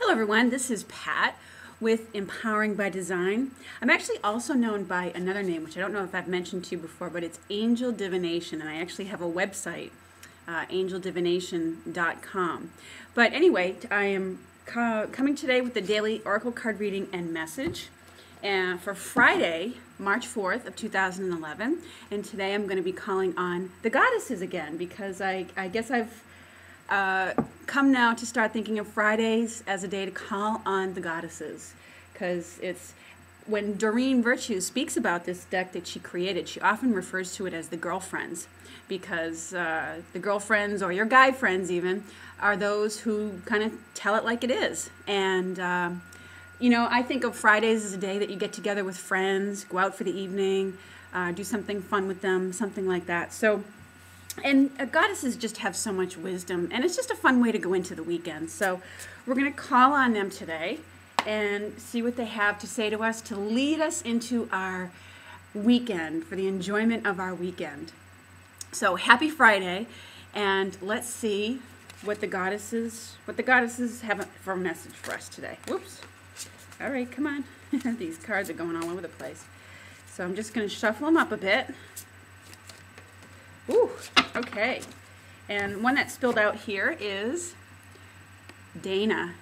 Hello everyone, this is Pat with Empowering by Design. I'm actually also known by another name, which I don't know if I've mentioned to you before, but it's Angel Divination, and I actually have a website, angeldivination.com. But anyway, I am coming today with the daily Oracle card reading and message for Friday, March 4th of 2011, and today I'm going to be calling on the goddesses again, because I guess I've come now to start thinking of Fridays as a day to call on the goddesses, because it's when Doreen Virtue speaks about this deck that she created, she often refers to it as the girlfriends, because the girlfriends, or your guy friends even, are those who kind of tell it like it is. And you know, I think of Fridays as a day that you get together with friends, go out for the evening, do something fun with them, something like that. So. And goddesses just have so much wisdom, and it's just a fun way to go into the weekend. So we're going to call on them today and see what they have to say to us to lead us into our weekend, for the enjoyment of our weekend. So happy Friday, and let's see what the goddesses have for a message for us today. Whoops. All right, come on. These cards are going all over the place. So I'm just going to shuffle them up a bit. Ooh, okay. And one that spilled out here is Dana.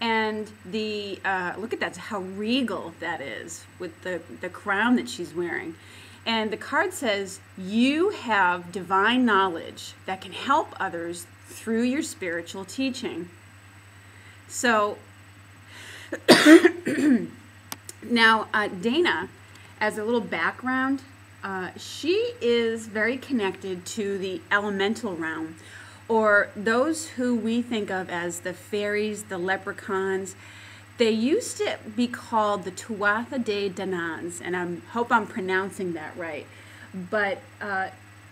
And the, look at that, how regal that is with the crown that she's wearing. And the card says, you have divine knowledge that can help others through your spiritual teaching. So, now Dana, as a little background, she is very connected to the elemental realm, or those who we think of as the fairies, the leprechauns. They used to be called the Tuatha De Dananns, and I hope I'm pronouncing that right. But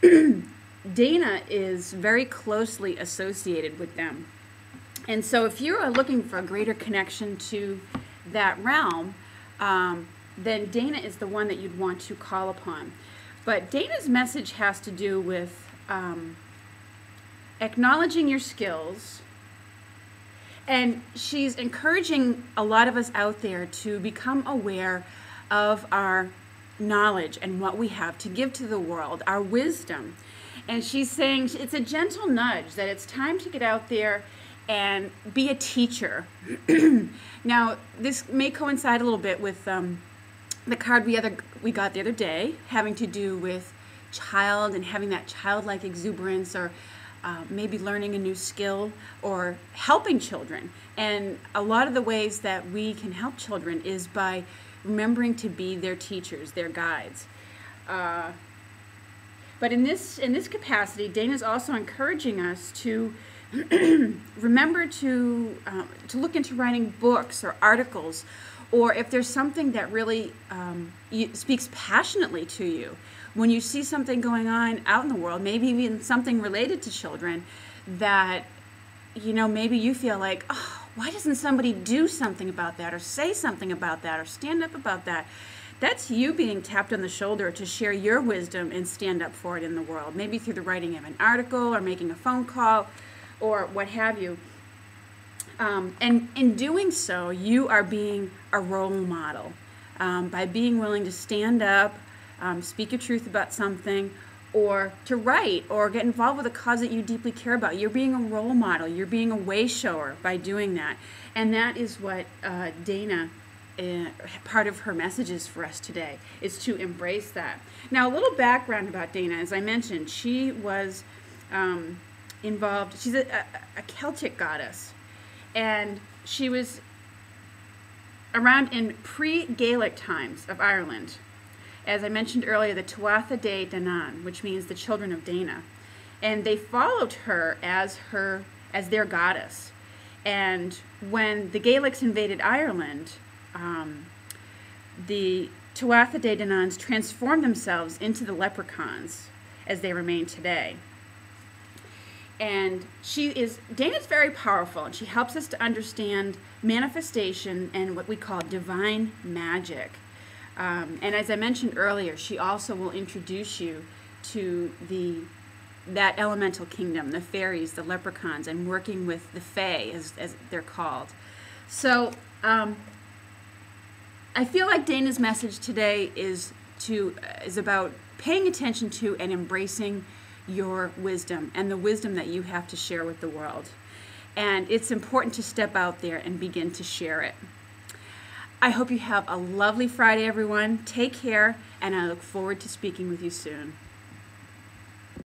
Dana is very closely associated with them. And so if you are looking for a greater connection to that realm, then Dana is the one that you'd want to call upon. But Dana's message has to do with acknowledging your skills, and she's encouraging a lot of us out there to become aware of our knowledge and what we have to give to the world, our wisdom. And she's saying it's a gentle nudge that it's time to get out there and be a teacher. Now, this may coincide a little bit with the card we got the other day, having to do with child and having that childlike exuberance, or maybe learning a new skill or helping children. And a lot of the ways that we can help children is by remembering to be their teachers, their guides. But in this capacity, Dana's also encouraging us to remember to look into writing books or articles, or if there's something that really speaks passionately to you, when you see something going on out in the world, maybe even something related to children, that, you know, maybe you feel like, oh, why doesn't somebody do something about that, or say something about that, or stand up about that? That's you being tapped on the shoulder to share your wisdom and stand up for it in the world, maybe through the writing of an article or making a phone call or what have you. And in doing so, you are being a role model by being willing to stand up, speak your truth about something, or to write or get involved with a cause that you deeply care about. You're being a role model. You're being a way shower by doing that. And that is what Dana, part of her messages for us today, is to embrace that. Now, a little background about Dana. As I mentioned, she was involved. She's a Celtic goddess. And she was around in pre-Gaelic times of Ireland. As I mentioned earlier, the Tuatha De Danann, which means the children of Dana. And they followed her as their goddess. And when the Gaelics invaded Ireland, the Tuatha De Dananns transformed themselves into the leprechauns as they remain today. And Dana's very powerful, and she helps us to understand manifestation and what we call divine magic. And as I mentioned earlier, she also will introduce you to the that elemental kingdom, the fairies, the leprechauns, and working with the fae, as they're called. So I feel like Dana's message today is about paying attention to and embracing your wisdom and the wisdom that you have to share with the world. And it's important to step out there and begin to share it. I hope you have a lovely Friday, everyone. Take care, and I look forward to speaking with you soon.